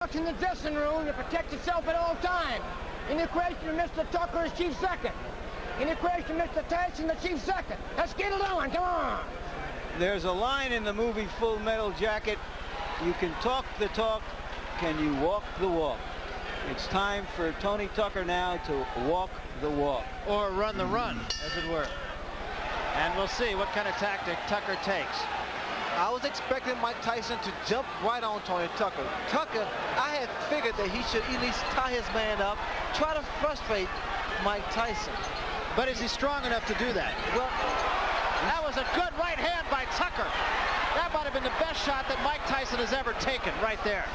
In the dressing room to protect yourself at all times. In the equation of Mr. Tucker is chief second. In the equation of Mr. Tyson, the chief second. Let's get it on, come on. There's a line in the movie Full Metal Jacket. You can talk the talk, can you walk the walk? It's time for Tony Tucker now to walk the walk. Or run the run, as it were. And we'll see what kind of tactic Tucker takes. I was expecting Mike Tyson to jump right on Tony Tucker. Tucker, I had figured that he should at least tie his man up, try to frustrate Mike Tyson. But is he strong enough to do that? Well, that was a good right hand by Tucker. That might have been the best shot that Mike Tyson has ever taken right there.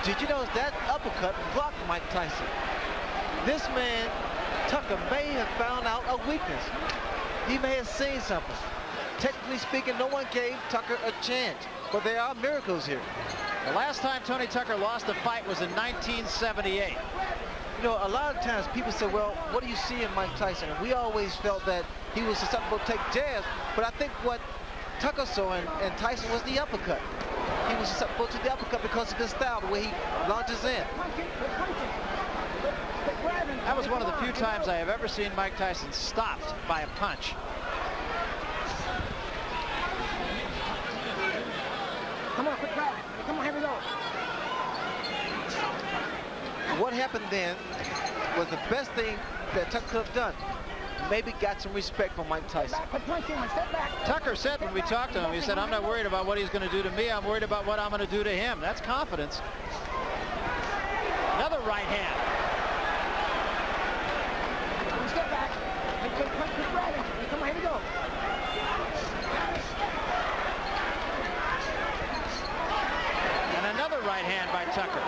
Did you notice that uppercut blocked Mike Tyson? This man, Tucker, may have found out a weakness. He may have seen something. Technically speaking, no one gave Tucker a chance, but there are miracles here. The last time Tony Tucker lost a fight was in 1978. You know, a lot of times people say, well, what do you see in Mike Tyson? And we always felt that he was susceptible to take jabs, but I think what Tucker saw in Tyson was the uppercut. He was susceptible to the uppercut because of his style, the way he launches in. That was one of the few times I have ever seen Mike Tyson stopped by a punch. Come on, quick grab. Come on, here we go. What happened then was the best thing that Tucker could have done. Maybe got some respect from Mike Tyson. Tucker said when we talked to him, he said, I'm not worried about what he's going to do to me. I'm worried about what I'm going to do to him. That's confidence. Another right hand. Step back. Come on, here we go. And another right hand by Tucker.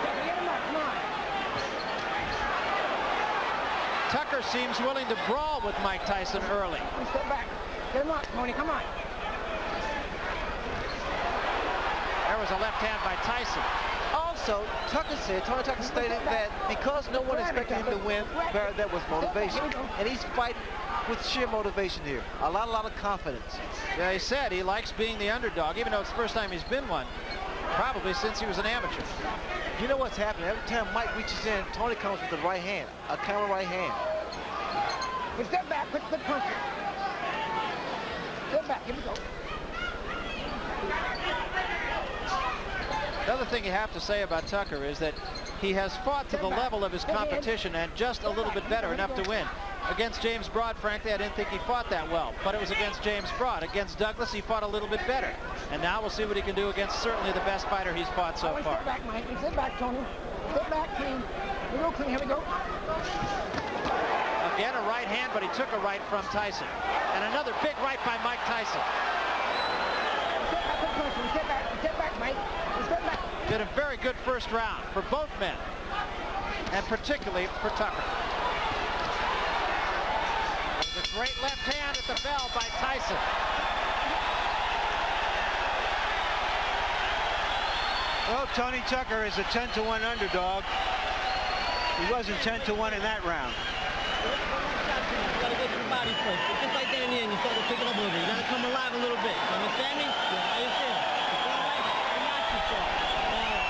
Tucker seems willing to brawl with Mike Tyson early. Step back. Get him up, Tony. Come on. There was a left hand by Tyson. Also, Tony Tucker stated that because no one expected him to win, that was motivation. And he's fighting with sheer motivation here. A lot of confidence. Yeah, he said he likes being the underdog, even though it's the first time he's been one. Probably since he was an amateur. You know what's happening? Every time Mike reaches in, Tony comes with the right hand, a counter right hand. Step back, quick punch. Step back, here we go. Another thing you have to say about Tucker is that he has fought to the level of his competition and just a little bit better, enough to win. Against James Broad, frankly, I didn't think he fought that well, but it was against James Broad. Against Douglas, he fought a little bit better. And now we'll see what he can do against certainly the best fighter he's fought so far. Step back, Mike. Step back, Tony. Step back, clean. Real clean. Here we go. Again, a right hand, but he took a right from Tyson. And another big right by Mike Tyson. Step back, Mike. Step back. Did a very good first round for both men, and particularly for Tucker. The great left hand at the bell by Tyson. Well, Tony Tucker is a 10-to-1 underdog. He wasn't 10-to-1 in that round. You gotta go to the body first. Just like that in the end, you start to pick it up a little bit. You gotta come alive a little bit. You understand me? Yeah, how you feel?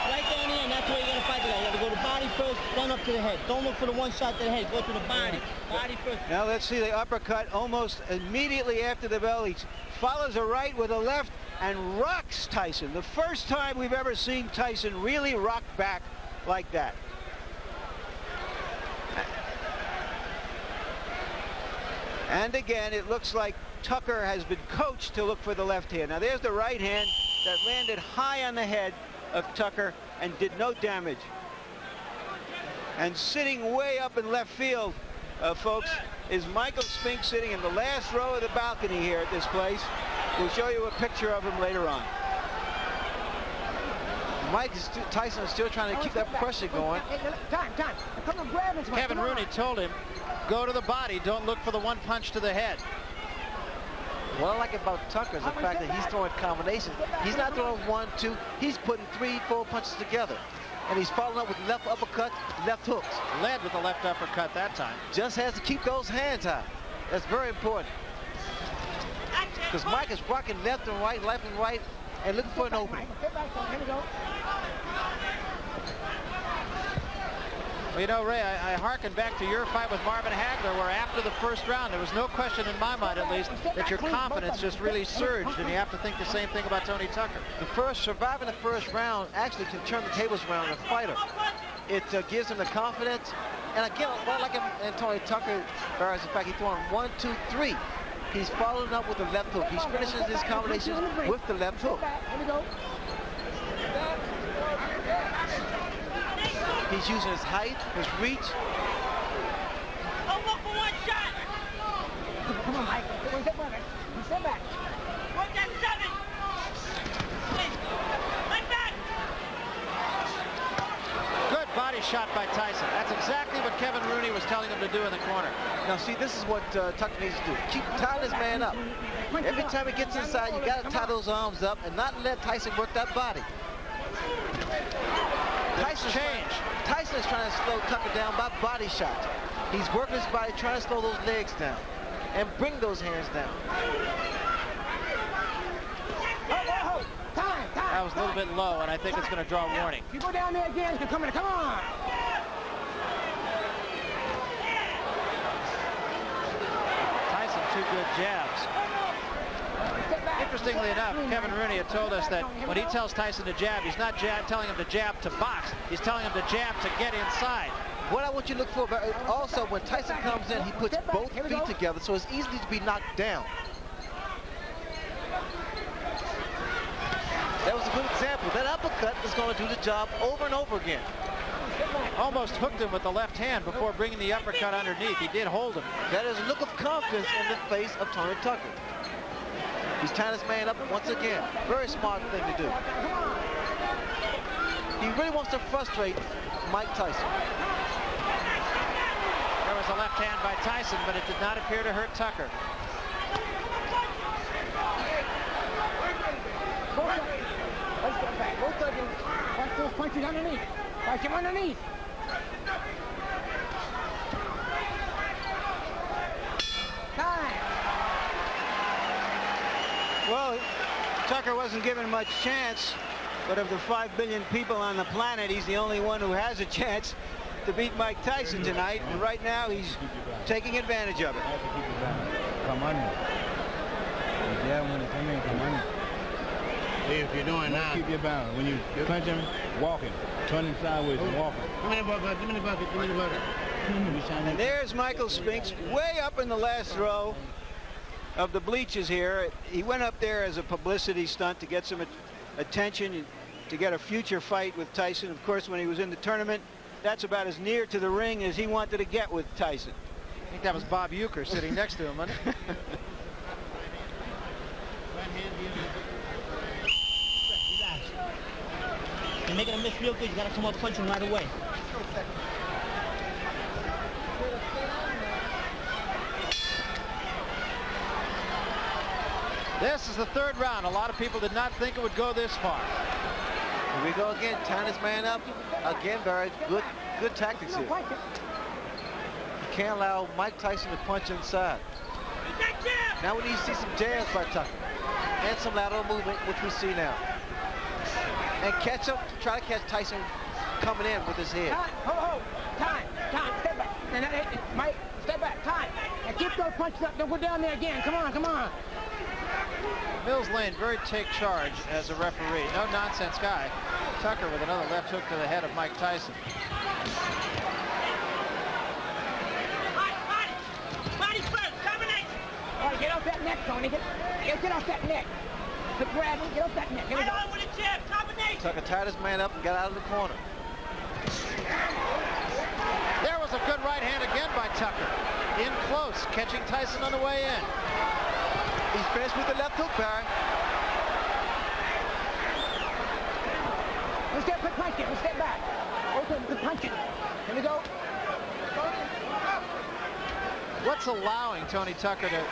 Right there in the end, that's where you gotta fight it out. You gotta go to the body first, run up to the head. Don't look for the one shot to the head. Go to the body. Body first. Now let's see the uppercut almost immediately after the bell. He follows a right with a left and rocks Tyson. The first time we've ever seen Tyson really rock back like that. And again, it looks like Tucker has been coached to look for the left hand. Now there's the right hand that landed high on the head of Tucker and did no damage. And sitting way up in left field, folks, is Michael Spink, sitting in the last row of the balcony here at this place. We'll show you a picture of him later on. Tyson is still trying to keep that pressure going. Time. Come on, grab him. Kevin Rooney told him, go to the body, don't look for the one punch to the head. What I like about Tucker is the fact that he's throwing combinations. He's not throwing 1, 2, he's putting 3, 4 punches together. And he's following up with left uppercut, left hooks. Led with the left uppercut that time. Just has to keep those hands high. That's very important. Because Mike is rocking left and right, and looking for an opening. Well, you know, Ray, I hearken back to your fight with Marvin Hagler, where after the first round, there was no question in my mind, at least, that your confidence just really surged, and you have to think the same thing about Tony Tucker. Surviving the first round actually can turn the tables around on a fighter. It gives him the confidence. And again, what I like in Tony Tucker, Barry, in fact, he's throwing 1, 2, 3. He's following up with the left hook. He finishes his combinations with the left hook. He's using his height, his reach. Don't look for one shot. Come on, Mike. Step back. Work that 7. Like that. Good body shot by Tyson. That's exactly what Kevin Rooney was telling him to do in the corner. Now, see, this is what Tucker needs to do. Keep tying this man up. Every time he gets inside, you got to tie those arms up and not let Tyson work that body. Tyson is trying to slow Tucker down by body shots. He's working his body, trying to slow those legs down and bring those hands down. That was a little bit low, and I think it's going to draw a warning. If you go down there again, it's going to come in. Come on. Tyson, 2 good jabs. Interestingly enough, Kevin Rooney had told us that when he tells Tyson to jab, he's not telling him to jab to box. He's telling him to jab to get inside. What I want you to look for, also when Tyson comes in, he puts both feet together, so it's easy to be knocked down. That was a good example. That uppercut is going to do the job over and over again. Almost hooked him with the left hand before bringing the uppercut underneath. He did hold him. That is a look of confidence in the face of Tony Tucker. He's tying his man up once again. Very smart thing to do. He really wants to frustrate Mike Tyson. There was a left hand by Tyson, but it did not appear to hurt Tucker. Both of you. Watch those punches underneath. Watch him underneath. Time. Well, Tucker wasn't given much chance, but of the 5 billion people on the planet, he's the only one who has a chance to beat Mike Tyson tonight, and right now he's taking advantage of it. Come on. Yeah, when it come in, come on. If you're doing now, keep your balance. When you punch him, walking, turning sideways and walking. Give me the bucket, give me the bucket, give me the bucket. And there's Michael Spinks, way up in the last row of the bleachers here. He went up there as a publicity stunt to get some attention, to get a future fight with Tyson. Of course, when he was in the tournament, that's about as near to the ring as he wanted to get with Tyson. I think that was Bob Uecker sitting next to him, wasn't it? You're making a miss real good. You got to come up punching right away. This is the 3rd round. A lot of people did not think it would go this far. Here we go again, tying his man up. Again, Barry, good tactics here. You can't allow Mike Tyson to punch inside. Now we need to see some jabs by Tucker and some lateral movement, which we see now. And catch him, try to catch Tyson coming in with his head. Time, step back. Mike, step back, time. And keep those punches up, don't go down there again. Come on. Mills Lane, very take charge as a referee. No nonsense guy. Tucker with another left hook to the head of Mike Tyson. Body first, combination. All right, get off that neck, Tony. Get off that neck. Quit grabbing, get off that neck. Right on with a jab, combination. Tucker tied his man up and got out of the corner. There was a good right hand again by Tucker. In close, catching Tyson on the way in. He's finished with the left hook, Barry. Let's get quick punching. Let's get back. Both of them good punching. Here we go. What's allowing Tony Tucker to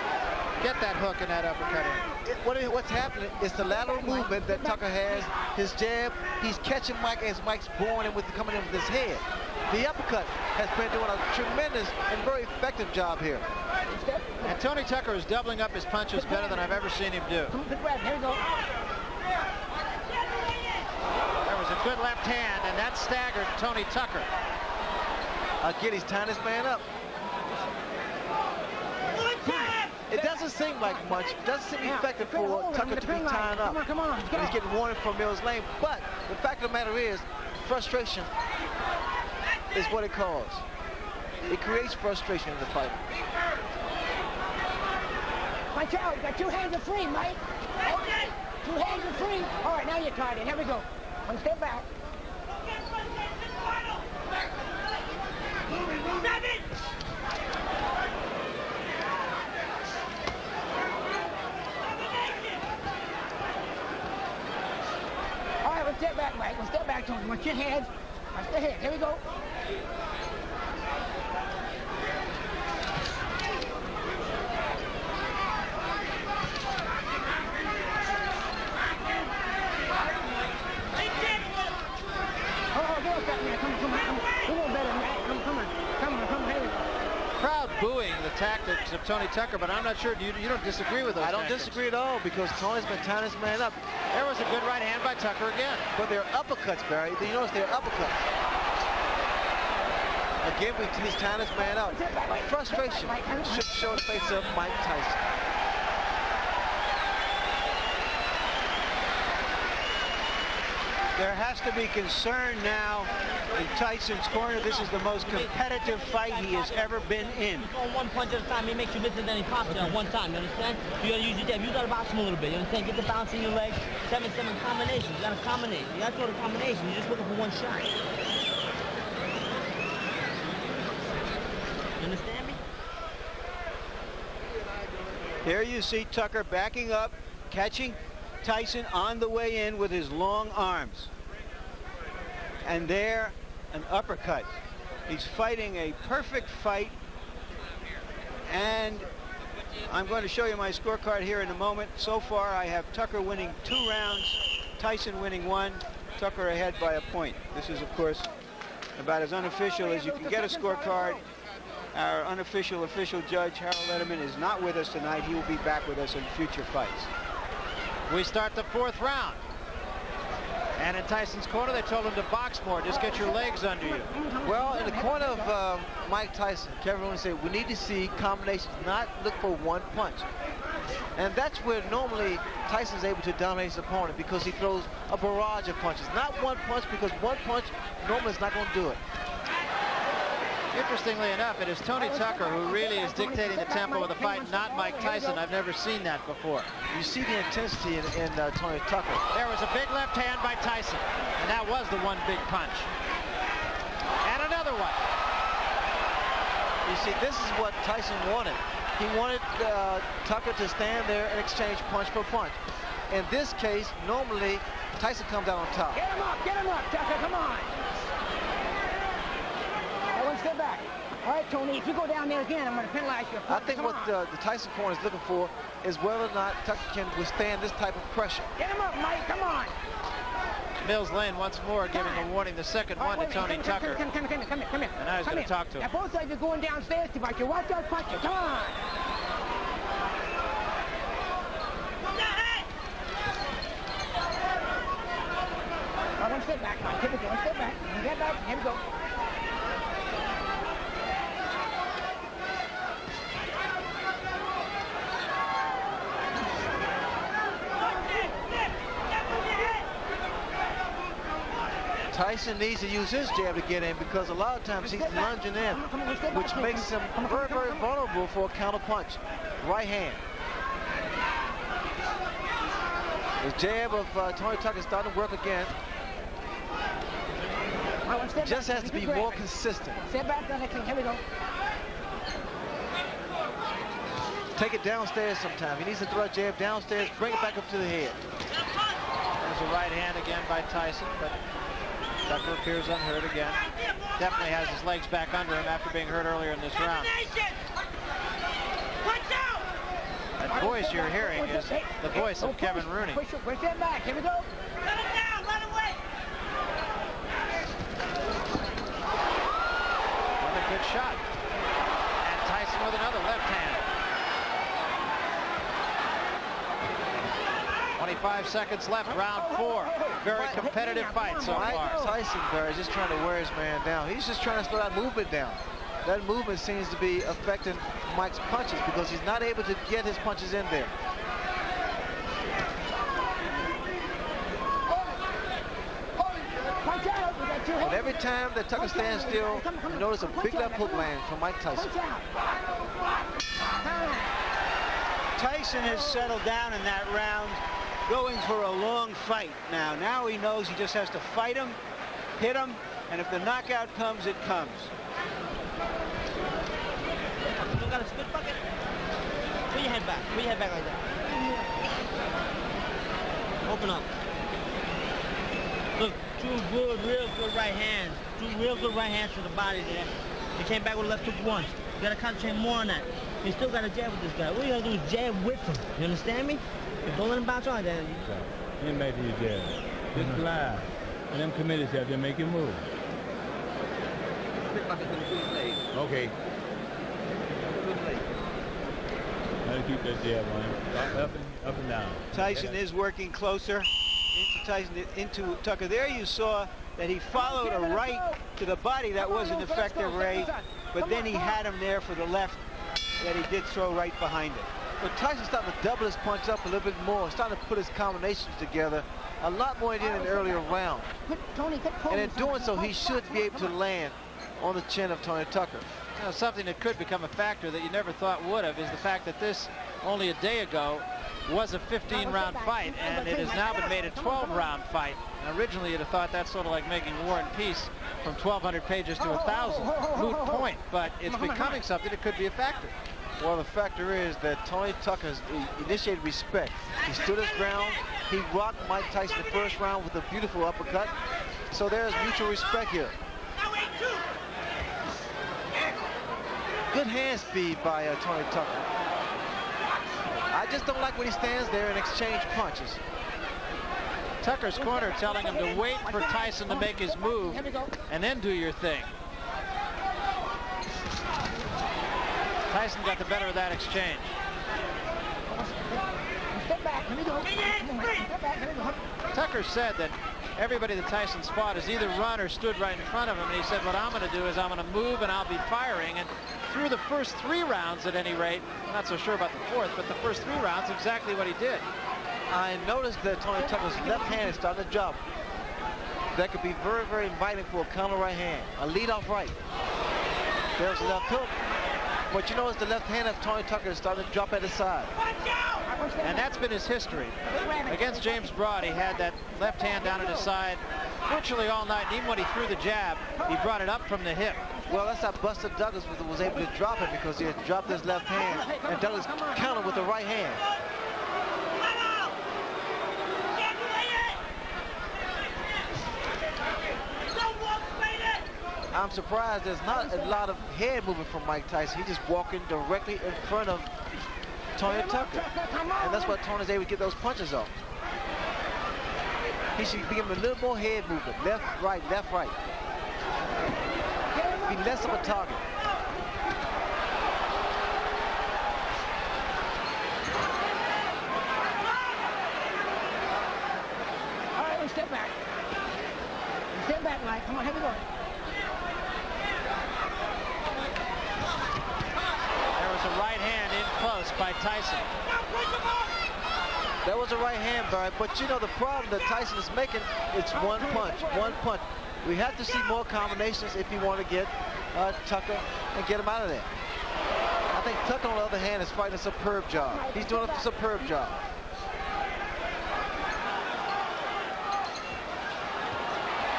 get that hook and that uppercut in? What's happening is the lateral movement that Tucker has, his jab. He's catching Mike as Mike's blowing him coming in with his head. The uppercut has been doing a tremendous and very effective job here. And Tony Tucker is doubling up his punches better than I've ever seen him do. Good grab. Here we go. There was a good left hand, and that staggered Tony Tucker. Again, he's tying this man up. It doesn't seem like much. It doesn't seem effective for Tucker to be tying up. Come on. And he's getting warning from Mills Lane. But the fact of the matter is, frustration is what it causes. It creates frustration in the fight. Watch out. Got 2 hands are free, Mike. 2 hands are free. All right, now you're tied in. Here we go. 1 step back. All right, 1 step back, Mike. 1 step back, Tony. Watch your hands. Watch the head. Here we go. Crowd booing the tactics of Tony Tucker, but I'm not sure you don't disagree with those. I don't tactics. disagree at all because Tony's been tying this man up. There was a good right hand by Tucker again. But they're uppercuts, Barry. You notice they're uppercuts. Again, he's tying this man up. Frustration should show the face of Mike Tyson. There has to be concern now in Tyson's corner. This is the most competitive fight he has ever been in. You throw 1 punch at a time, it makes you miss it, then he pops it at 1 time, you understand? You gotta use your jab, use that box him a little bit, you understand? Get the bounce in your legs, 7-7 combinations, you gotta combinate. You gotta throw the combination, you're just looking for 1 shot. You understand me? Here you see Tucker backing up, catching Tyson on the way in with his long arms. And there, an uppercut. He's fighting a perfect fight. And I'm going to show you my scorecard here in a moment. So far, I have Tucker winning 2 rounds, Tyson winning 1, Tucker ahead by a point. This is, of course, about as unofficial as you can get a scorecard. Our unofficial official judge, Harold Letterman, is not with us tonight. He will be back with us in future fights. We start the 4th round. And in Tyson's corner, they told him to box more. Just get your legs under you. Well, in the corner of Mike Tyson, Kevin Rooney said, we need to see combinations, not look for 1 punch. And that's where normally Tyson's able to dominate his opponent because he throws a barrage of punches. Not 1 punch, because 1 punch normally is not going to do it. Interestingly enough, it is Tony Tucker who really is dictating the tempo of the fight, not Mike Tyson. I've never seen that before. You see the intensity in Tony Tucker. There was a big left hand by Tyson, and that was the 1 big punch. And another one. You see, this is what Tyson wanted. He wanted Tucker to stand there and exchange punch for punch. In this case, normally, Tyson comes out on top. Get him up, Tucker, come on. 1 step back. All right, Tony, if you go down there again, I'm going to penalize you. I think what the Tyson corner is looking for is whether or not Tucker can withstand this type of pressure. Get him up, Mike, come on. Mills Lane once more giving a warning, the second one to Tony Tucker. Come here. And now he's going to talk to him. Now, both sides are going downstairs too much. You watch those punches, come on. All right, 1 step back, Mike. Here we go, 1 step back. Get back, here we go. Tyson needs to use his jab to get in because a lot of times he's lunging in, which makes him very, very vulnerable for a counter punch. Right hand. The jab of Tony Tucker is starting to work again. Just has to be more consistent. Step back, here we go. Take it downstairs sometime. He needs to throw a jab downstairs, bring it back up to the head. There's a right hand again by Tyson, but Tucker appears unhurt again. Definitely has his legs back under him after being hurt earlier in this round. That voice you're hearing is the voice of Kevin Rooney. Push that back. Here we go. Let him down. Let him wait. Another good shot. And Tyson with another left hand. 5 seconds left, round 4. Very competitive fight so Mike far. Tyson, Barry, is just trying to wear his man down. He's just trying to slow that movement down. That movement seems to be affecting Mike's punches because he's not able to get his punches in there. But every time that Tucker stands still, you notice a big left hook land from Mike Tyson. Tyson has settled down in that round, going for a long fight now. Now he knows he just has to fight him, hit him, and if the knockout comes, it comes. You got a split bucket? Put your head back. Put your head back like that. Open up. Look, two good, real good right hands. Two real good right hands to the body there. He came back with a left hook once. You gotta concentrate more on that. You still gotta jab with this guy. What you gotta do is jab with him. You understand me? Don't let him bounce on like that. Get back to your jab. Just fly. And them commit yourself, then make it move. Okay. Gotta keep that jab on him. Up and down. Tyson is working closer into Tucker. There you saw that he followed a right to the body. That wasn't effective, Ray, but then he had him there for the left that he did throw right behind it. But Tyson's starting to double his punch up a little bit more. Starting to put his combinations together a lot more than in an earlier round. And in doing so, he should be able to land on the chin of Tony Tucker. You know, something that could become a factor that you never thought would have is the fact that this, only a day ago, was a 15-round fight, and it has now been made a 12-round fight. And originally, you'd have thought that's sort of like making War and Peace from 1,200 pages to 1,000. Moot point, but it's becoming something that could be a factor. Well, the factor is that Tony Tucker has initiated respect. He stood his ground. He rocked Mike Tyson the first round with a beautiful uppercut. So there's mutual respect here. Good hand speed by Tony Tucker. I just don't like when he stands there and exchange punches. Tucker's corner telling him to wait for Tyson to make his move and then do your thing. Tyson got the better of that exchange. Tucker said that everybody that Tyson fought has either run or stood right in front of him, and he said, what I'm going to do is I'm going to move and I'll be firing. And through the first 3 rounds, at any rate, I'm not so sure about the 4th, but the first 3 rounds, exactly what he did. I noticed that Tony Tucker's left hand is starting to drop. That could be very, very inviting for a counter right hand. A lead-off right. There's a left hook. But you notice the left hand of Tony Tucker is starting to drop at his side. And that's been his history. Against James Broad, he had that left hand down at his side virtually all night. And even when he threw the jab, he brought it up from the hip. Well, that's how Buster Douglas was able to drop it, because he had dropped his left hand and Douglas countered with the right hand. I'm surprised there's not a lot of head movement from Mike Tyson. He's just walking directly in front of Tony Tucker. And that's what Tony's able to get those punches off. He should be giving a little more head movement. Left, right, left, right. Be less of a target. All right, let's step back. Step back, Mike. Come on, here we go. There was a right hand in close by Tyson. That was a right hand, Barry, but you know the problem that Tyson is making, it's one punch, one punch. We have to see more combinations if you want to get Tucker and get him out of there. I think Tucker, on the other hand, is fighting a superb job. He's doing a superb job.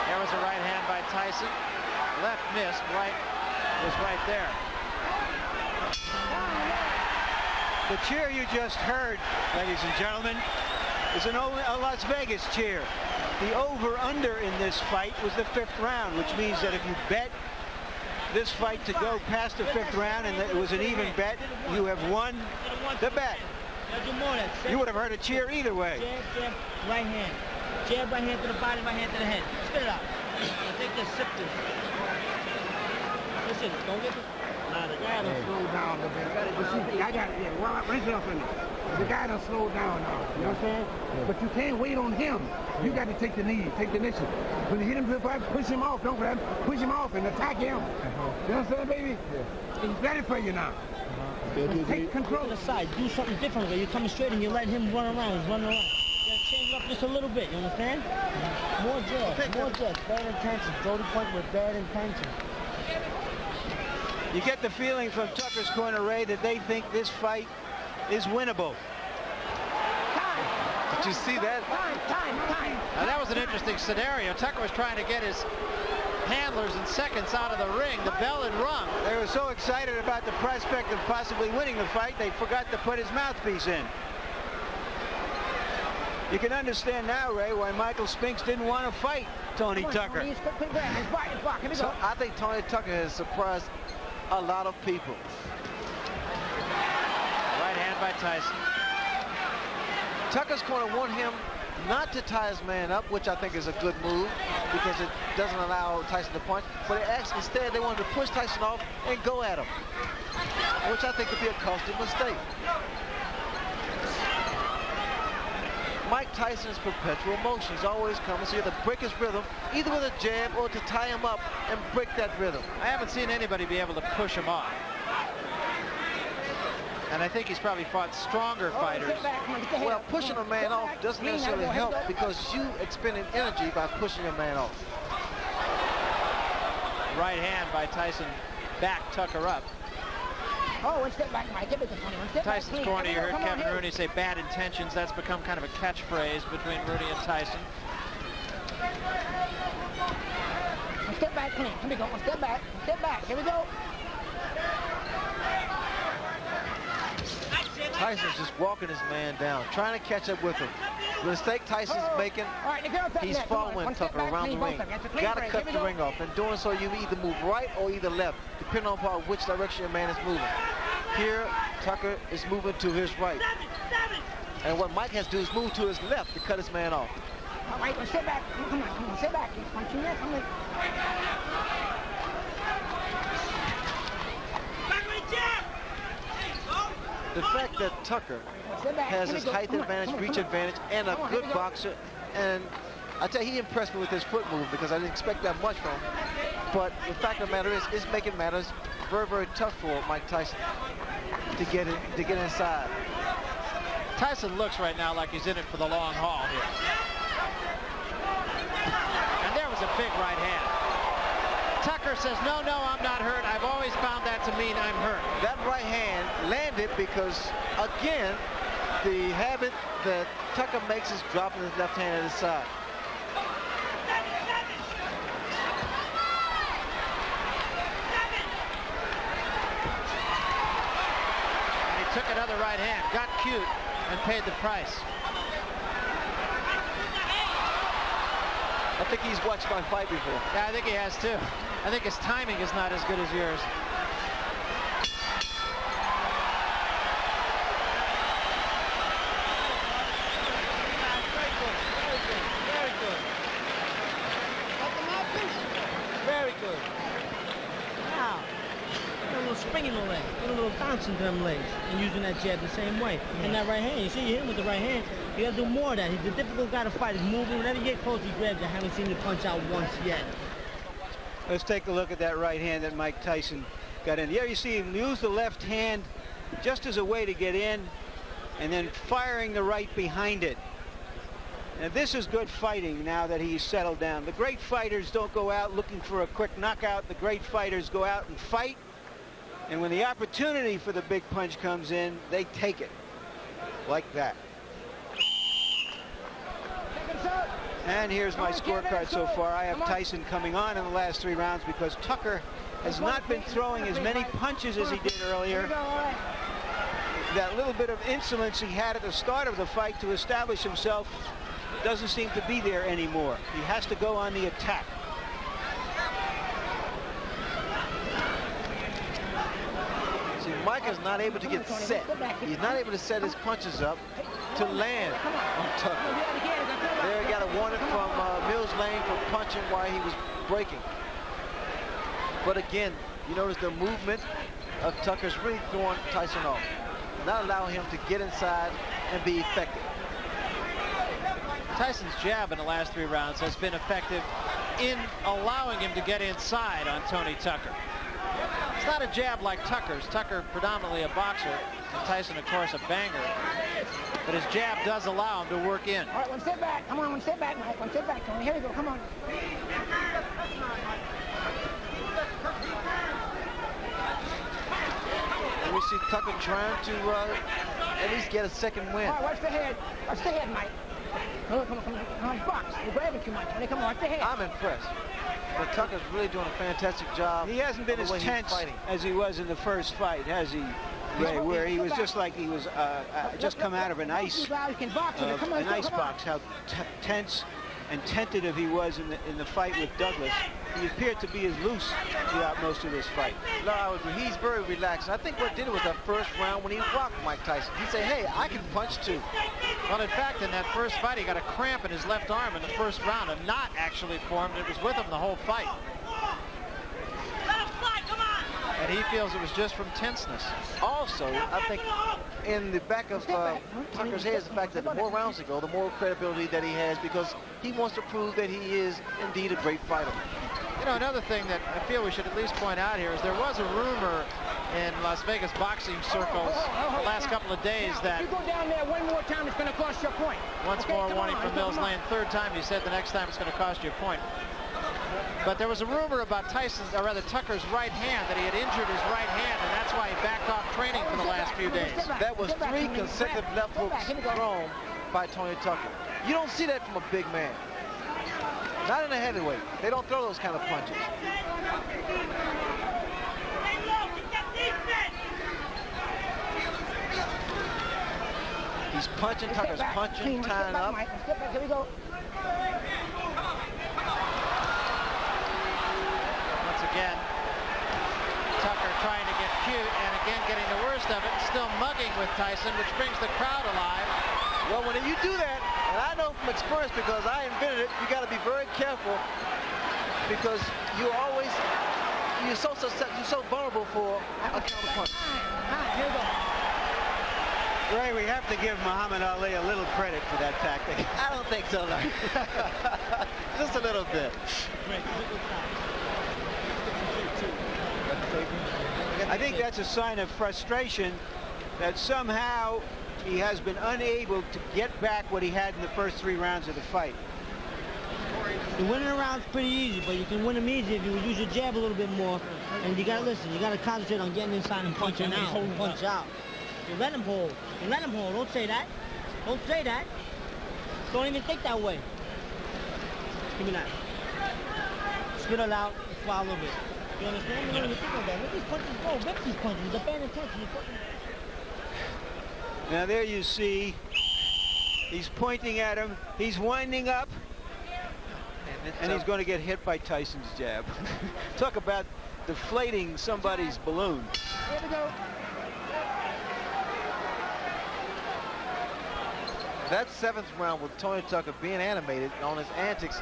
There was a right hand by Tyson. Left missed, right was right there. The cheer you just heard, ladies and gentlemen, is a Las Vegas cheer. The over-under in this fight was the 5th round, which means that if you bet this fight to go past the 5th round and it was an even bet, you have won the bet. You would have heard a cheer either way. Jab, jab, right hand. Jab, right hand to the body, right hand to the head. Spit it out. Take this, sip this. Listen, don't get this. Nah, the guy don't slow down a little bit. I got it. Yeah, rinse it off in there. The guy done slowed down now. You know what I'm saying? But you can't wait on him. You got to take the knee, take the initiative. When you hit him to the fight, push him off. Don't grab him. Push him off and attack him. You know what I'm saying, baby? He's ready for you now. Take control. To the side. Do something different. You're coming straight and you let him run around. He's running around. You got to change it up just a little bit. You understand? More jabs. More jabs. Bad intention. Jody Point with bad intention. You get the feeling from Tucker's corner, Ray, that they think this fight is winnable. Did you see that? Time. Now, that was an interesting scenario. Tucker was trying to get his handlers and seconds out of the ring. The bell had rung. They were so excited about the prospect of possibly winning the fight, they forgot to put his mouthpiece in. You can understand now, Ray, why Michael Spinks didn't want to fight Tony Tucker. So I think Tony Tucker has surprised a lot of people. Right hand by Tyson. Tucker's corner want him not to tie his man up, which I think is a good move because it doesn't allow Tyson to punch. But instead, they wanted to push Tyson off and go at him, which I think could be a costly mistake. Mike Tyson's perpetual motions always come to either break his rhythm, either with a jab or to tie him up and break that rhythm. I haven't seen anybody be able to push him off. And I think he's probably fought stronger fighters. Well, pushing a man off doesn't necessarily help because you expending energy by pushing a man off. Right hand by Tyson. Back Tucker up. Oh, one step back, Mike. Give it to Tony. One step Tyson's back. corner, you heard Come on, Kevin here. Rooney say bad intentions. That's become kind of a catchphrase between Rooney and Tyson. One step back, clean. Here we go. One step back. One step back. Here we go. Tyson's just walking his man down, trying to catch up with him. The mistake Tyson's making, All right, the girl's back he's there. Come on. following One step Tucker back, around clean, the both ring. of them. That's a clean Got to break. cut Here the we ring go. off. In doing so, you either move right or either left, depending on which direction your man is moving. Here, Tucker is moving to his right. And what Mike has to do is move to his left to cut his man off. All right, one step back. Come on, step back. Punch you there. Come on. The fact that Tucker has his height advantage, reach advantage, and a good boxer, and I tell you, he impressed me with his foot move because I didn't expect that much from him. But the fact of the matter is, it's making matters very, very tough for Mike Tyson to get inside. Tyson looks right now like he's in it for the long haul here. And there was a big right hand. Tucker says, no, I'm not hurt. I've always found that to mean I'm hurt. That right hand landed because, again, the habit that Tucker makes is dropping his left hand at his side. And he took another right hand, got cute, and paid the price. I think he's watched my fight before. Yeah, I think he has too. I think his timing is not as good as yours. Very good. Now, a little spring in the leg, a little bounce into them legs, and using that jab the same way. And that right hand, you see, you hit him with the right hand. You got to do more of that. He's a difficult guy to fight. He's moving. Whenever you get close, he grabs. I haven't seen him punch out once yet. Let's take a look at that right hand that Mike Tyson got in. There you see him use the left hand just as a way to get in and then firing the right behind it. Now this is good fighting now that he's settled down. The great fighters don't go out looking for a quick knockout. The great fighters go out and fight. And when the opportunity for the big punch comes in, they take it like that. And here's my scorecard so far. I have Tyson coming on in the last 3 rounds because Tucker has not been throwing as many punches as he did earlier. That little bit of insolence he had at the start of the fight to establish himself doesn't seem to be there anymore. He has to go on the attack. See, Mike is not able to get set. He's not able to set his punches up to land on Tucker. There he got a warning from Mills Lane for punching while he was breaking. But again, you notice the movement of Tucker's really throwing Tyson off. not allow him to get inside and be effective. Tyson's jab in the last 3 rounds has been effective in allowing him to get inside on Tony Tucker. It's not a jab like Tucker's. Tucker predominantly a boxer, and Tyson, of course, a banger. But his jab does allow him to work in. All right, one step back. Come on, one step back, Mike. One step back, Tony. Here we go. Come on. And we see Tucker trying to at least get a second win. All right, watch the head. Watch the head, Mike. Come on, come on, box. You're grabbing too much, Tony. Come on, watch the head. I'm impressed. But Tucker's really doing a fantastic job. He hasn't been as tense as he was in the first fight, has he, Ray? Where he was just like he was just come out of an ice box. How tense and tentative he was in the fight with Douglas. He appeared to be as loose throughout most of this fight. No, I would agree. He's very relaxed. I think what did it was that first round when he rocked Mike Tyson. He said, hey, I can punch too. Well, in fact, in that first fight, he got a cramp in his left arm in the first round. A knot actually formed. It was with him the whole fight. And he feels it was just from tenseness. Also, I think in the back of Tucker's head is the fact that the more rounds they go, the more credibility that he has, because he wants to prove that he is indeed a great fighter. You know, another thing that I feel we should at least point out here is there was a rumor in Las Vegas boxing circles the last couple of days that if you go down there one more time, it's going to cost you a point. Once more warning from Mills Lane. Third time, he said the next time it's going to cost you a point. But there was a rumor about Tyson's, or rather Tucker's right hand, that he had injured his right hand, and that's why he backed off training for the last few days. That was 3 consecutive left hooks thrown by Tony Tucker. You don't see that from a big man. Not in a heavyweight. They don't throw those kind of punches. He's punching, Tucker's punching, tying up. Here we go. Once again, Tucker trying to get cute and again getting the worst of it, still mugging with Tyson, which brings the crowd alive. Well, when you do that, and I know from experience because I invented it, you got to be very careful because you're so vulnerable for a counter punch. Here we go. Ray, we have to give Muhammad Ali a little credit for that tactic. I don't think so, no. Just a little bit. I think that's a sign of frustration that somehow he has been unable to get back what he had in the first 3 rounds of the fight. The winning round's pretty easy, but you can win them easy if you use your jab a little bit more. And you gotta listen, you gotta concentrate on getting inside and punching out. Punch out. You let him hold. You let him hold. Don't say that. Don't say that. Don't even think that way. Give me that. Spit it out, swallow it. You understand? You don't even think of that. Let these punches go. Rip these punches. They're paying attention. Now there you see, he's pointing at him, he's winding up, and he's going to get hit by Tyson's jab. Talk about deflating somebody's balloon. Here we go. That 7th round with Tony Tucker being animated on his antics,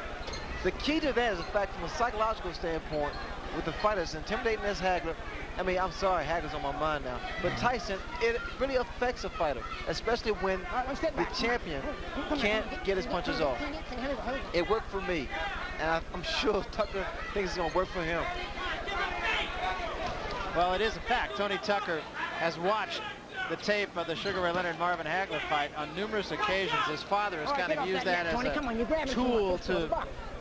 the key to that is the fact from a psychological standpoint with the fighters intimidating this Hagler. I mean, I'm sorry, Hagler's on my mind now. But Tyson, it really affects a fighter, especially when the champion can't get his punches off. It worked for me, and I'm sure Tucker thinks it's going to work for him. Well, it is a fact. Tony Tucker has watched the tape of the Sugar Ray Leonard Marvin Hagler fight on numerous occasions. His father has kind of used that as a tool to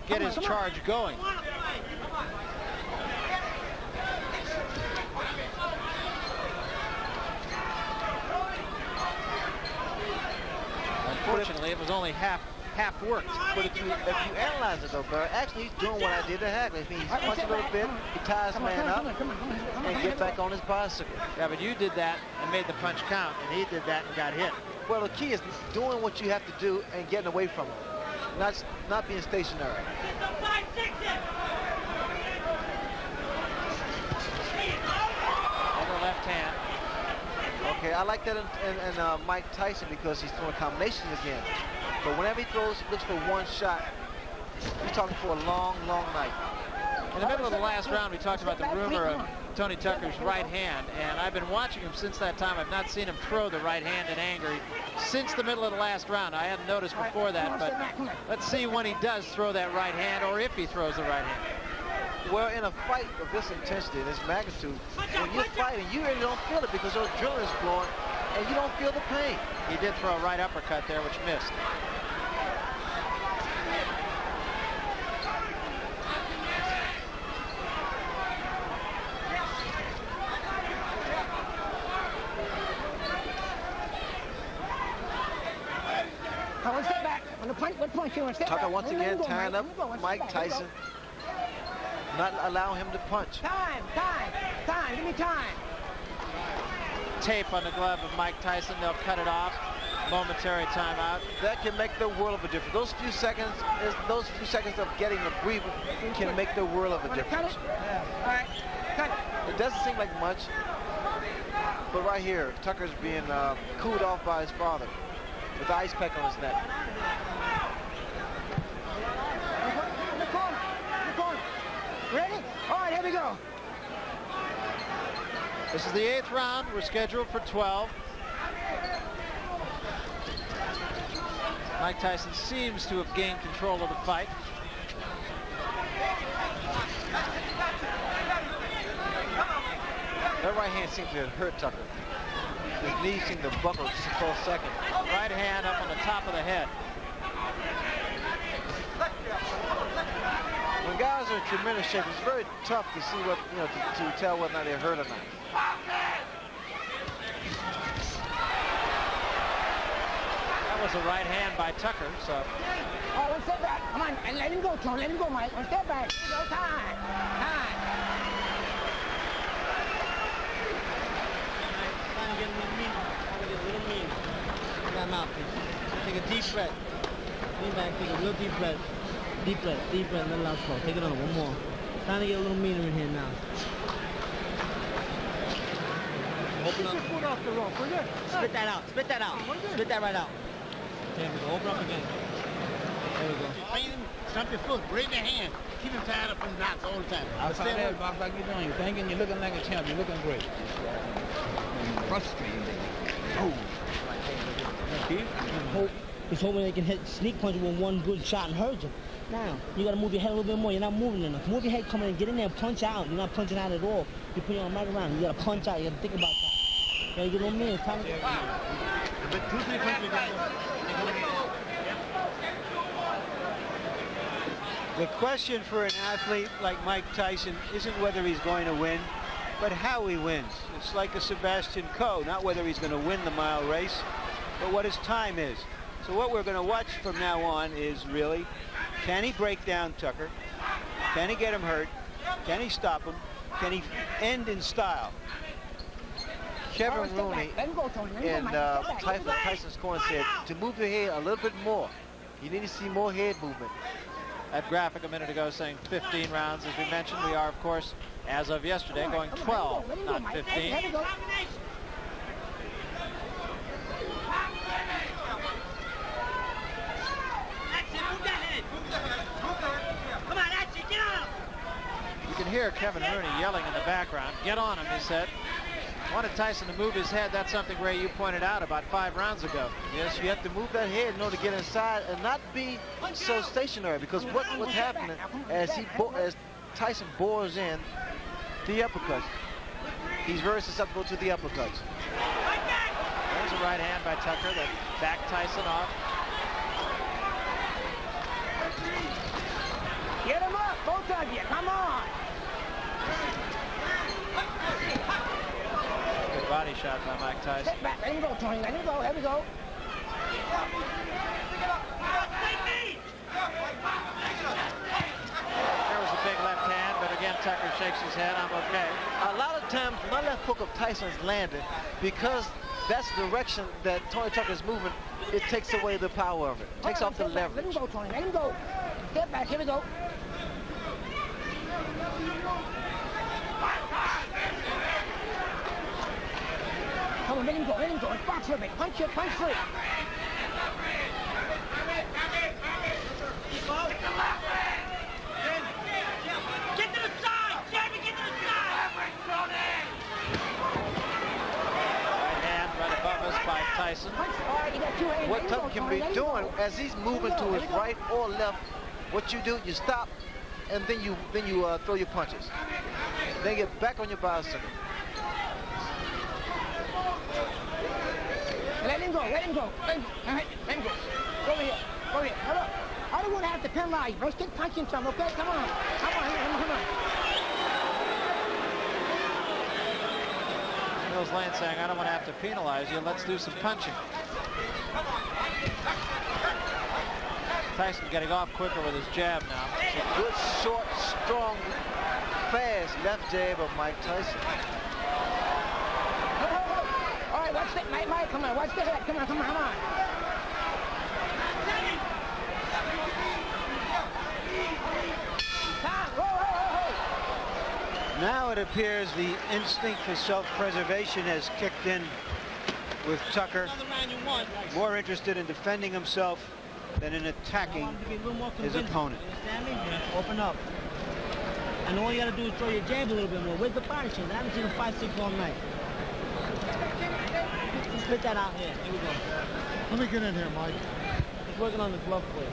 get his charge going. Unfortunately, it was only half worked. But if you analyze it though, Barry, actually he's doing what I did to Hagler. He's punching a little bit, he ties the man up, and get back on his bicycle. Yeah, but you did that and made the punch count, and he did that and got hit. Well, the key is doing what you have to do and getting away from him, not being stationary. Over left hand. Okay, I like that in Mike Tyson because he's throwing combinations again. But whenever he throws, looks for one shot, he's talking for a long, long night. In the middle of the last round, we talked about the rumor of Tony Tucker's right hand, and I've been watching him since that time. I've not seen him throw the right hand in anger since the middle of the last round. I hadn't noticed before that, but let's see when he does throw that right hand, or if he throws the right hand. Well, in a fight of this intensity, this magnitude, when you're fighting, you really don't feel it because your adrenaline's flowing, and you don't feel the pain. He did throw a right uppercut there, which missed. Now, one step back. On the punch, what punch you want to step Tucker back? once again tying up Mike Tyson, not allowing him to punch. Time, give me time. Tape on the glove of Mike Tyson. They'll cut it off. Momentary timeout. That can make the world of a difference. Those few seconds of getting a breather can make the world of a difference. All right, cut it. It doesn't seem like much, but right here, Tucker's being cooled off by his father with the ice pack on his neck. In the corner. Ready? All right, here we go. This is the 8th round. We're scheduled for 12. Mike Tyson seems to have gained control of the fight. That right hand seems to have hurt Tucker. His knee seemed to buckle just for a second. Right hand up on the top of the head. When guys are in tremendous shape, it's very tough to see what, to tell whether or not they're hurt or not. That was a right hand by Tucker, so. Oh, one step back. Come on, and let him go, Tony. Let him go, Mike. One step back. Here we go. Time. Trying to get a little mean. Get a little mean. Get him out, please. Take a deep breath. Lean back, take a real deep breath. Deep breath, and then let it go. Take it on, one more. Trying to get a little meaner in here now. Open up. Foot off the rope, will you? Spit that out. Spit that right out. There we go. Open up again. There we go. Train him, stump your foot, raise your hand. Keep him tied up in knots all the time. Outside that box like you're doing, you're thinking you're looking like a champ, you're looking great. Frustrating, baby. Oh. He's hoping they can hit sneak punch with one good shot and hurt you. Now, you gotta move your head a little bit more. You're not moving enough. Move your head, come in and get in there and punch out. You're not punching out at all. You're putting your arm right around. You gotta punch out. You gotta think about that. You gotta get a little mean. It's time to get The question for an athlete like Mike Tyson isn't whether he's going to win, but how he wins. It's like a Sebastian Coe, not whether he's going to win the mile race, but what his time is. So what we're going to watch from now on is really, can he break down Tucker? Can he get him hurt? Can he stop him? Can he end in style? Kevin Rooney in Tyson's corner said to move your head a little bit more. You need to see more head movement. That graphic a minute ago saying 15 rounds. As we mentioned, we are, of course, as of yesterday, going 12, not 15. You can hear Kevin Rooney yelling in the background. Get on him, he said. Wanted Tyson to move his head. That's something, Ray, you pointed out about 5 rounds ago. Yes, you have to move that head in order to get inside and not be so stationary, because what's happening as Tyson bores in the uppercuts, he's very susceptible to the uppercuts. There's a right hand by Tucker that backed Tyson off. Get him up, both of you. Come on. Good body shot by Mike Tyson. Step back. Let him go, Tony. Let him go. Here we go. There was a big left hand, but again, Tucker shakes his head. I'm okay. A lot of times, when that left hook of Tyson's landed, because that's the direction that Tony Tucker's moving, it takes away the power of it. Takes off the leverage. Let him go, Tony. Let him go. Step back. Here we go. Come on, let him go. Let him go. And box a bit. Punch it. Punch through. Get to the side. Jamie, get to the side. can be doing as he's moving to his right or left. What you do, you stop, and then you throw your punches. Then get back on your bicycle. Let him go. Let him go. Let him go. Go over here. Go over here. Hold up. I don't want to have to penalize, bro. Stick punching some, okay? Come on. Come on. Mills Lane saying, I don't want to have to penalize you. Let's do some punching. Tyson getting off quicker with his jab now. It's a good, short, strong, fast left jab of Mike Tyson. All right, watch that. Mike, come on. Watch the head. Come on. Now it appears the instinct for self-preservation has kicked in with Tucker, more interested in defending himself than in attacking his opponent. Open up. And all you got to do is throw your jab a little bit more. Where's the body change? I haven't seen a 5-6 all night. Split that out here. Here we go. Let me get in here, Mike. He's working on the glove plate.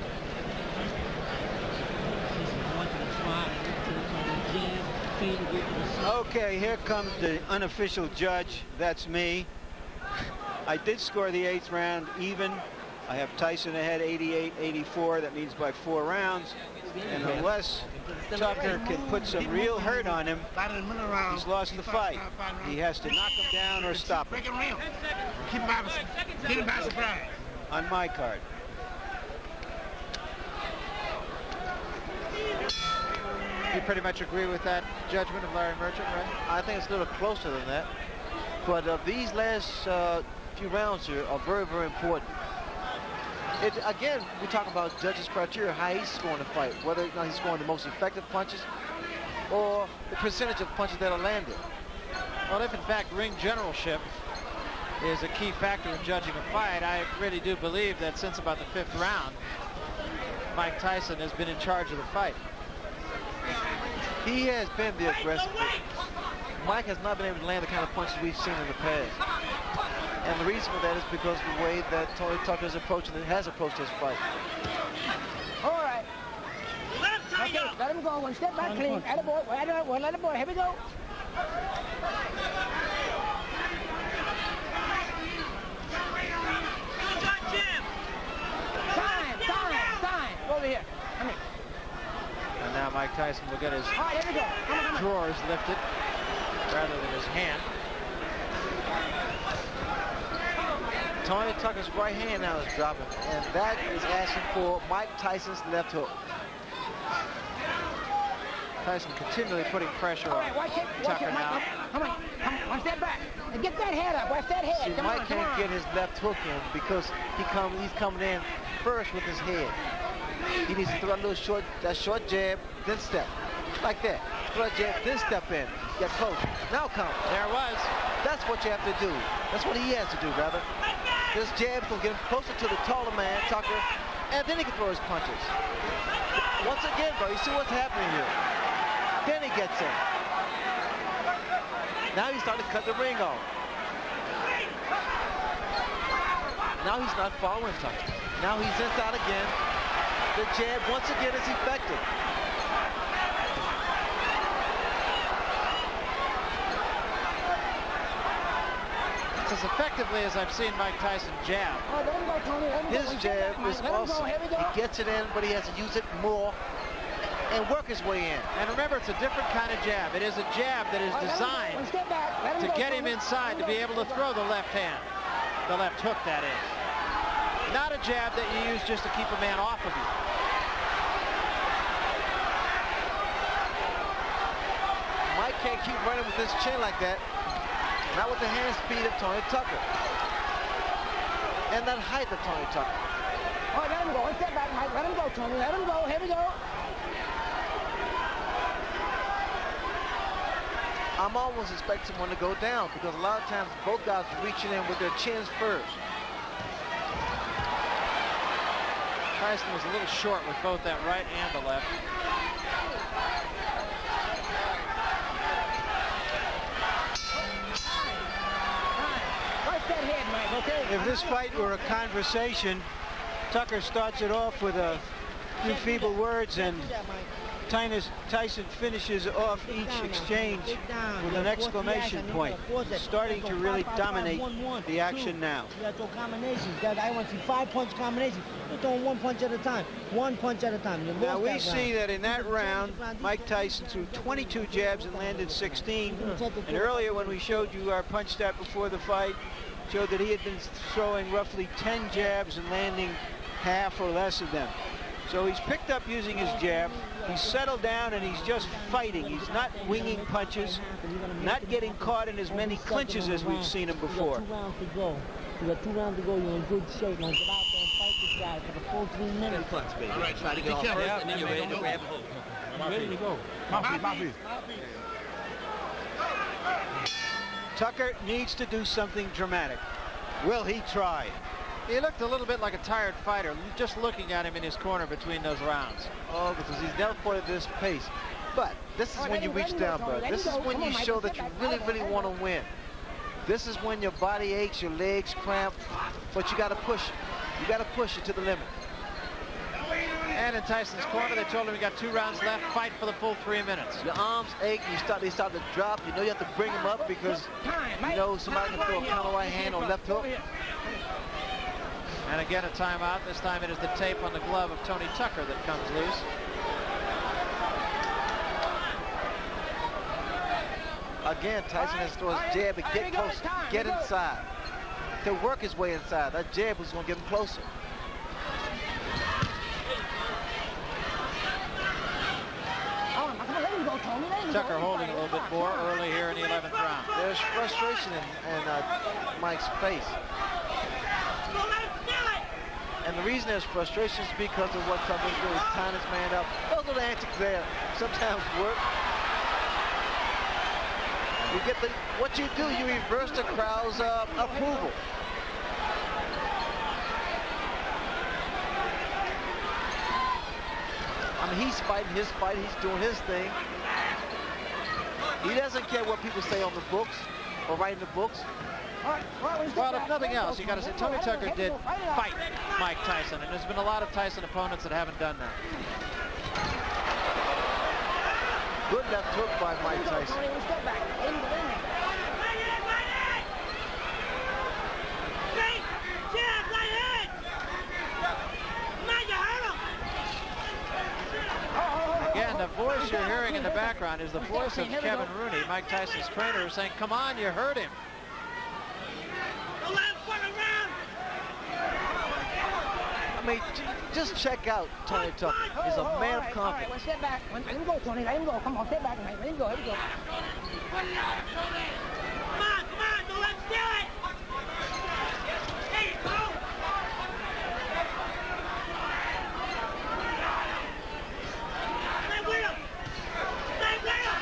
Okay, here comes the unofficial judge. That's me. I did score the 8th round even. I have Tyson ahead 88-84. That means by 4 rounds. And unless Tucker can put some real hurt on him, he's lost the fight. He has to knock him down or stop him. Keep him by surprise. On my card. You pretty much agree with that judgment of Larry Merchant, right? I think it's a little closer than that. But these last few rounds here are very, very important. Again, we talk about judges' criteria, how he's scoring the fight, whether or not he's scoring the most effective punches or the percentage of punches that are landed. Well, if in fact ring generalship is a key factor in judging a fight, I really do believe that since about the 5th round, Mike Tyson has been in charge of the fight. He has been the aggressive. Mike has not been able to land the kind of punches we've seen in the past. And the reason for that is because of the way that Tony Tucker is approaching and has approached this fight. All right. Okay, let him go. One step back clean. Attaboy. Let him go. Here we go. Time. Over here. Come here. And now Mike Tyson will get his All right, here we go. Come on. drawers lifted rather than his hand. Tony Tucker's right hand now is dropping, and that is asking for Mike Tyson's left hook. Tyson continually putting pressure on Tucker now. Come on. One step back. And get that head up. Watch that head. See, Mike can't get his left hook in because he's coming in first with his head. He needs to throw a little short jab, then step. Like that. Throw a jab, then step in. Get close. Now come. There it was. That's what you have to do. That's what he has to do, rather. This jab will get him closer to the taller man, Tucker, and then he can throw his punches. Once again, bro, you see what's happening here. Then he gets in. Now he's starting to cut the ring off. Now he's not following Tucker. Now he's inside again. The jab, once again, is effective. As effectively as I've seen Mike Tyson jab. Oh, let him go, Tony. Let him His go. jab is Let him awesome. go. Here we go. He gets it in, but he has to use it more and work his way in. And remember, it's a different kind of jab. It is a jab that is designed One step back. Let him to go, get him Tony. inside to be able to throw the left hand. The left hook, that is. Not a jab that you use just to keep a man off of you. Mike can't keep running with his chin like that. Not with the hand speed of Tony Tucker. And that height of Tony Tucker. Oh, let him go. One step back, Mike. Let him go, Tony. Let him go. Here we go. I'm almost expecting one to go down because a lot of times both guys are reaching in with their chins first. Tyson was a little short with both that right and the left. Watch that head, Mike, okay? If this fight were a conversation, Tucker starts it off with a few feeble words, and Tyson finishes off each exchange with an exclamation point. He's starting to really dominate the action now. You got to throw combinations. I want to see 5 punch combinations. You're throwing 1 punch at a time. 1 punch at a time. Now we see that in that round, Mike Tyson threw 22 jabs and landed 16. And earlier when we showed you our punch stat before the fight, showed that he had been throwing roughly 10 jabs and landing half or less of them. So he's picked up using his jab. He's settled down and he's just fighting. He's not winging punches, not getting caught in as many clinches as we've seen him before. You got 2 rounds to go. You're in good shape. Now get out there and fight this guy for the full 3 minutes. Punch, baby. All right, try to get off first, and then you're ready to grab hold. I'm ready to go. Mouthpiece. Tucker needs to do something dramatic. Will he try? He looked a little bit like a tired fighter, just looking at him in his corner between those rounds. Oh, because he's never fought at this pace. But this is when you reach down, bro. This is when you show that you really, really want to win. This is when your body aches, your legs cramp, but you got to push it. You got to push it to the limit. And in Tyson's corner, they told him he got 2 rounds left. Fight for the full 3 minutes. Your arms ache. They start to drop. You know you have to bring them up because you know somebody can throw a counter right hand or left hook. And again, a timeout. This time it is the tape on the glove of Tony Tucker that comes loose. Again, Tyson has to throw his jab and get close, get inside. To work his way inside. That jab was going to get him closer. Tucker holding a little bit more early here in the 11th round. There's frustration in Mike's face. And the reason there's frustration is because of what Tucker's doing. He's tying his man up. Those little antics there sometimes work. You get what you do, you reverse the crowd's approval. I mean, he's fighting his fight. He's doing his thing. He doesn't care what people say on the books or write in the books. Well, if nothing else, you got to say Tony Tucker did fight Mike Tyson, and there's been a lot of Tyson opponents that haven't done that. Good left hook by Mike Tyson. Again, the voice you're hearing in the background is the voice of Kevin Rooney, Mike Tyson's trainer, saying, "Come on, you hurt him." I mean, just check out Tony Tucker. He's a man of confidence. Right, step back. Let him go, Tony. Let him go. Come on, step back, mate. Let him go. Let him go. Come on, don't let him do it. There you go. Stay with him. Stay with him.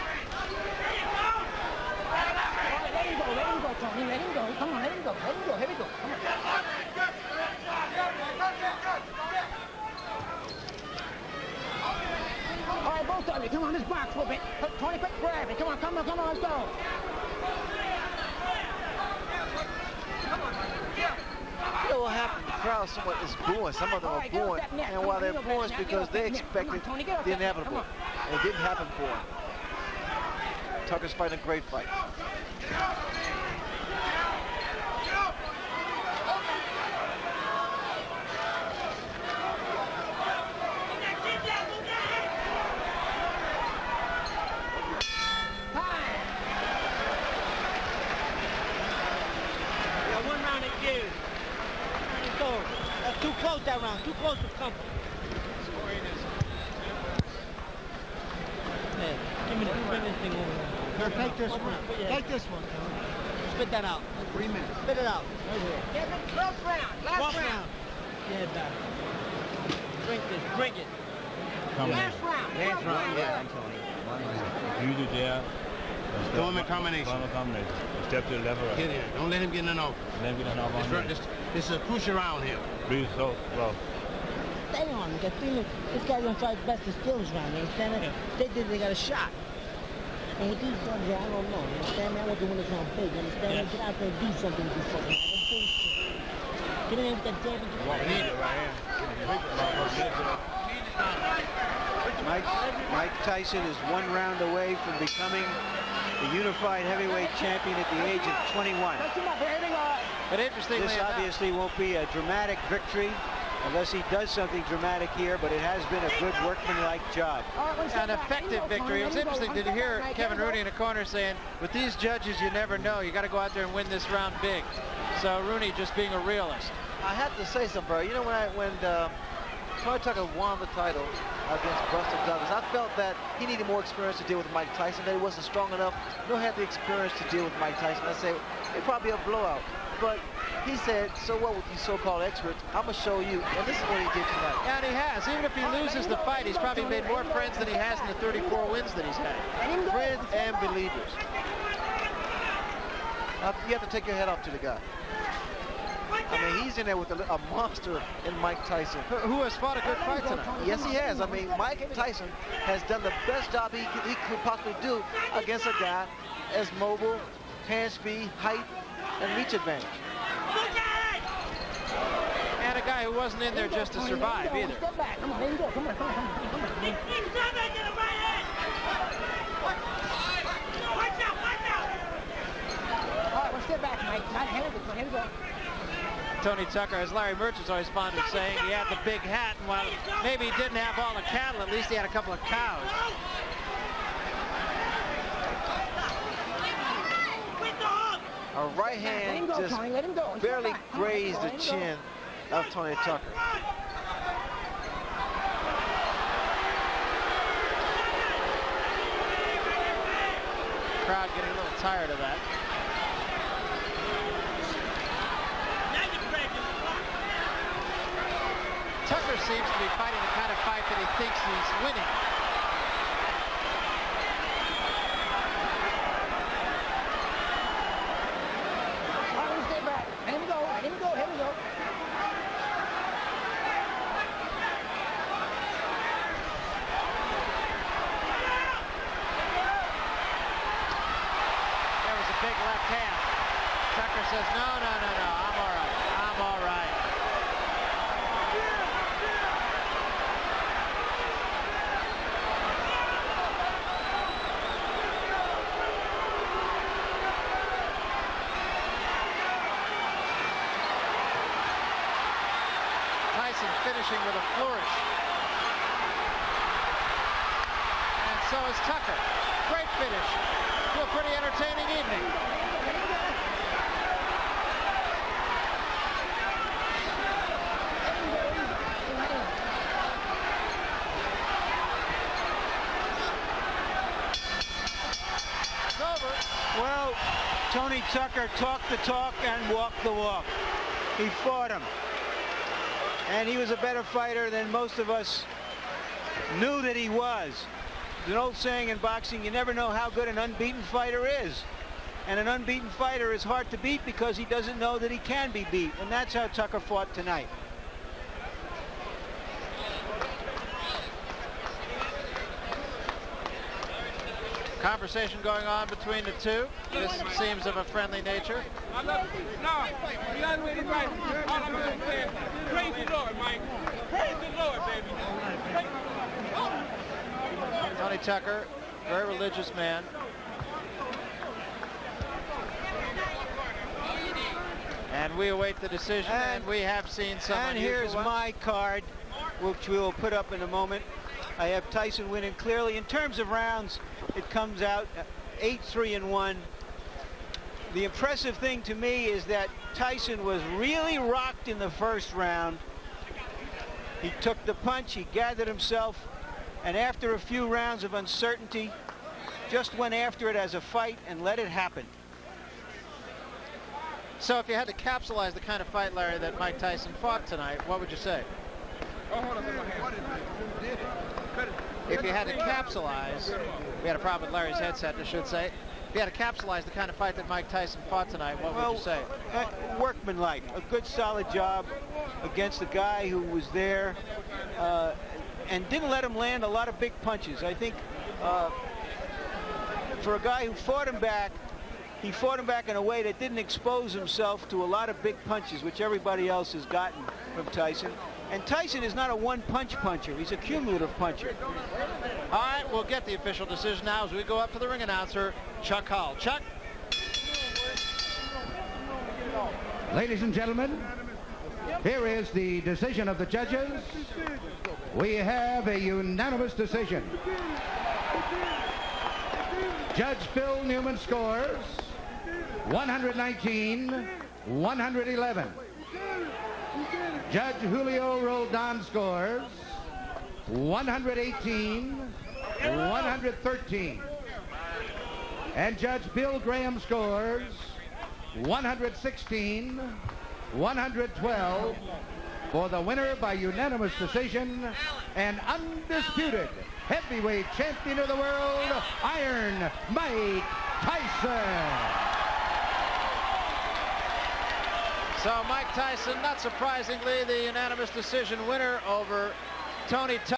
There you go. Let him go. Let him go, Tony. Let him go. Come on, let him go. Let him go. Here we go. Come on. All right, both of you, come on, this box a little bit. Tony, quick grab it. Come on, let's go. You know what happened? The crowd somewhat is booing. Some of them are booing. And while they're booing, it's because they expected the inevitable. And it didn't happen for him. Tucker's fighting a great fight. Too close that round. Too close to comfort. Hey, bring this thing over here. Take this one. Take this one. Spit that out. 3 minutes. Spit it out. Right here. Last round. Last round. Yeah, back. Drink this. Drink it. Last round. Last round. Yeah. Use the jab. Throw him in combination. Step to the left or right. Get in. Don't let him get none off. Let him get none off on you. This is a crucial round here. Breathe so slow. Stay on. You got 3 minutes. This guy's gonna try his best to steal this round. You understand that? They got a shot. And with these guns here, I don't know. You understand that? I want to win this round big. You understand that? Get out there and do something with this fucking round. Don't bullshit. Get in there with that jab and walk in right here. Mike Tyson is 1 round away from becoming the unified heavyweight champion at the age of 21. But interestingly This enough, obviously won't be a dramatic victory unless he does something dramatic here, but it has been a good workmanlike job. an effective victory. It was interesting to hear Kevin Rooney in the corner saying, with these judges, you never know. You got to go out there and win this round big. So Rooney just being a realist. I have to say something, bro. You know, when Tonya Tucker won the title against Buster Douglas, I felt that he needed more experience to deal with Mike Tyson, that he wasn't strong enough, nor had the experience to deal with Mike Tyson. I said, it'd probably be a blowout. But he said, so what with you so-called experts? I'm going to show you. And this is what he did tonight. And he has. Even if he loses the fight, he's probably made more friends than he has in the 34 wins that he's had. Friends and believers. You have to take your head off to the guy. I mean, he's in there with a monster in Mike Tyson. Who has fought a good fight tonight. Yes, he has. I mean, Mike Tyson has done the best job he could possibly do against a guy as mobile, hand speed, height, and reach advantage. And a guy who wasn't in there just to survive either. Come on, go. Come on. Watch out. All right, well, step back, Mike. Here we go. Tony Tucker, as Larry Merchant's always fond of saying, he had the big hat, and while maybe he didn't have all the cattle, at least he had a couple of cows. A right hand just barely grazed the chin of Tonya Tucker. Crowd getting a little tired of that. Tucker seems to be fighting the kind of fight that he thinks he's winning. Here we go. There was a big left hand. Tucker says, no, I'm all right. Tyson finishing with a flourish. And so is Tucker. Great finish to a pretty entertaining evening. It's over. Well, Tony Tucker talked the talk and walked the walk. He fought him. And he was a better fighter than most of us knew that he was. There's an old saying in boxing, you never know how good an unbeaten fighter is. And an unbeaten fighter is hard to beat because he doesn't know that he can be beat. And that's how Tucker fought tonight. Conversation going on between the two. This seems of a friendly nature. Praise the Lord, Mike. Praise the Lord, baby. Tony Tucker, very religious man. And we await the decision, and we have seen some And here's my card, which we will put up in a moment. I have Tyson winning clearly. In terms of rounds, it comes out 8-3-1. The impressive thing to me is that Tyson was really rocked in the first round. He took the punch, he gathered himself, and after a few rounds of uncertainty, just went after it as a fight and let it happen. So if you had to capsulize the kind of fight, Larry, that Mike Tyson fought tonight, what would you say? If you had to capsulize, we had a problem with Larry's headset, I should say. If you had to capsulize the kind of fight that Mike Tyson fought tonight, what would you say? Workmanlike, a good solid job against a guy who was there and didn't let him land a lot of big punches. I think for a guy who fought him back, he fought him back in a way that didn't expose himself to a lot of big punches, which everybody else has gotten from Tyson. And Tyson is not a one-punch puncher. He's a cumulative puncher. All right, we'll get the official decision now as we go up to the ring announcer, Chuck Hull. Chuck? Ladies and gentlemen, here is the decision of the judges. We have a unanimous decision. Judge Phil Newman scores 119-111. Judge Julio Roldan scores 118-113. And Judge Bill Graham scores 116-112 for the winner by unanimous decision and undisputed heavyweight champion of the world, Iron Mike Tyson. So Mike Tyson, not surprisingly, the unanimous decision winner over Tony Takera.